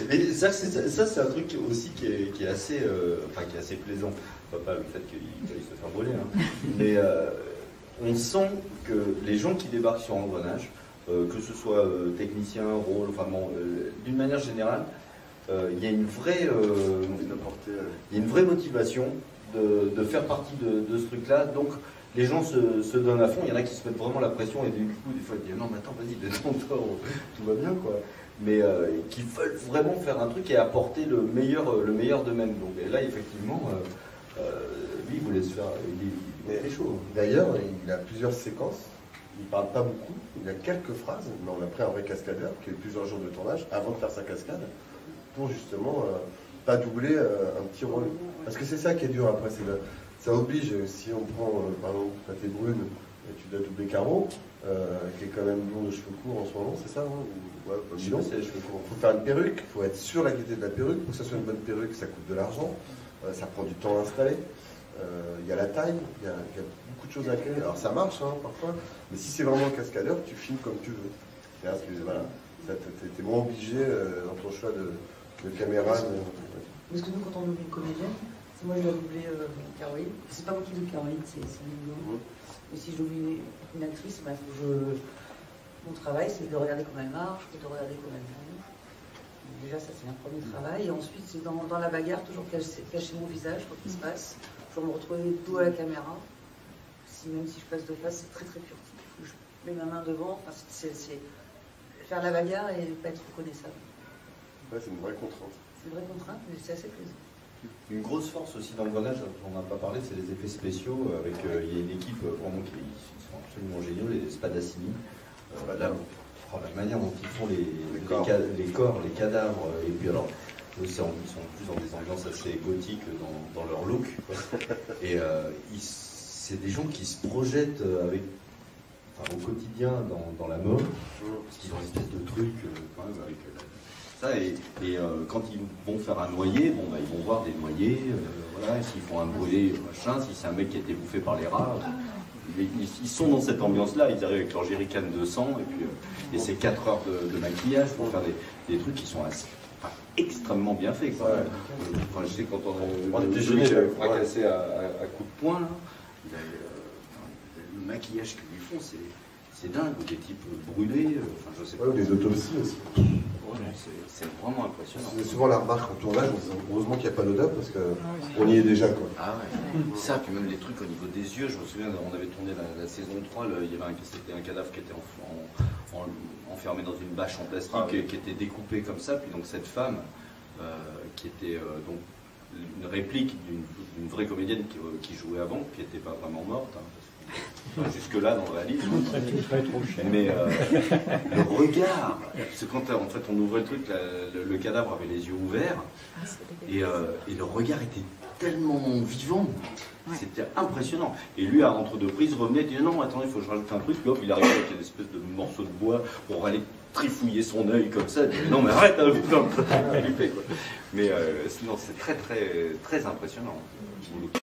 Mais ça, c'est un truc aussi qui est assez, qui est assez plaisant. Pas le fait qu'il veuille se faire brûler, hein. Mais on sent que les gens qui débarquent sur Engrenage, que ce soit technicien, rôle, enfin bon, d'une manière générale, il y a une vraie motivation de faire partie de ce truc-là. Donc les gens se donnent à fond. Il y en a qui se mettent vraiment la pression et du coup, des fois, ils disent non, mais attends, vas-y, détends-toi, tout va bien, quoi. Mais qui veulent vraiment faire un truc et apporter le meilleur d'eux-mêmes. Donc et là, effectivement, lui, il voulait se faire. Il est chaud. D'ailleurs, il a plusieurs séquences. Il ne parle pas beaucoup. Il a quelques phrases. Mais on a pris un vrai cascadeur qui a eu plusieurs jours de tournage avant de faire sa cascade pour justement pas doubler un petit rôle. Parce que c'est ça qui est dur après. Ça oblige, si on prend par exemple Pathé Brune, et tu dois doubler Caro, qui est quand même blond de cheveux courts en ce moment, c'est ça, hein? Ouais, il faut faire une perruque, il faut être sûr de la qualité de la perruque. Pour que ça soit une bonne perruque, ça coûte de l'argent, ça prend du temps à installer. Il y a la taille, il y a beaucoup de choses à créer. Alors ça marche hein, parfois, mais si c'est vraiment un cascadeur, tu filmes comme tu veux. Parce que voilà, t'es moins obligé dans ton choix de caméra. Parce que nous, quand on double une comédienne, moi je dois doubler Caroline. C'est pas moi qui double Caroline, c'est Lilian. Mais si je double une actrice, bah, mon travail c'est de regarder comment elle marche, de regarder comment elle bouge. Déjà, ça c'est un premier travail. Et ensuite, c'est dans la bagarre, toujours cacher mon visage quand il se passe. Je vais me retrouver dos à la caméra. Même si je passe de face, c'est très très furtif. Je mets ma main devant. Enfin, c'est faire la bagarre et pas être reconnaissable. Ouais, c'est une vraie contrainte. C'est une vraie contrainte, mais c'est assez plaisant. Une grosse force aussi d'Engrenage, on n'a pas parlé, c'est les effets spéciaux. Avec, il y a une équipe vraiment qui sont absolument géniaux, les Spadassini. Là, la manière dont ils font les corps, les cadavres, et puis alors, ils sont plus dans des ambiances assez gothiques dans leur look. Et c'est des gens qui se projettent au quotidien dans la mort, parce qu'ils ont une espèce de truc quand même avec ça. Et quand ils vont faire un noyer, bon, ils vont voir des noyers, voilà, s'ils font un brûlé, machin, si c'est un mec qui a été bouffé par les rats. Ils sont dans cette ambiance-là, ils arrivent avec leur jerrycan de sang, et c'est 4 heures de maquillage pour faire des trucs qui sont extrêmement bien faits. Quoi. Enfin, je sais quand on déjeuner, j'avais fracassé à coups de poing, là, le maquillage qu'ils lui font, c'est dingue, des types brûlés, enfin je sais pas. Des autopsies aussi. C'est vraiment impressionnant. C'est souvent la remarque en tournage, heureusement qu'il n'y a pas d'odeur parce qu'on y est déjà quoi. Ah ouais, ça, puis même les trucs au niveau des yeux, je me souviens, on avait tourné la saison 3, c'était un cadavre qui était enfermé dans une bâche en plastique qui était découpée comme ça, puis donc cette femme qui était donc une réplique d'une vraie comédienne qui jouait avant, qui n'était pas vraiment morte, hein, jusque-là dans le réalisme. Mais le regard, c'est quand en fait on ouvrait le truc, le cadavre avait les yeux ouverts, et le regard était tellement vivant, c'était impressionnant. Et lui, à entre deux prises, revenait et disait non, attendez, il faut que je rajoute un truc. Puis hop, il arrivait avec une espèce de morceau de bois pour aller trifouiller son œil comme ça. Il disait non, mais arrête, hein, mais sinon c'est très très très impressionnant.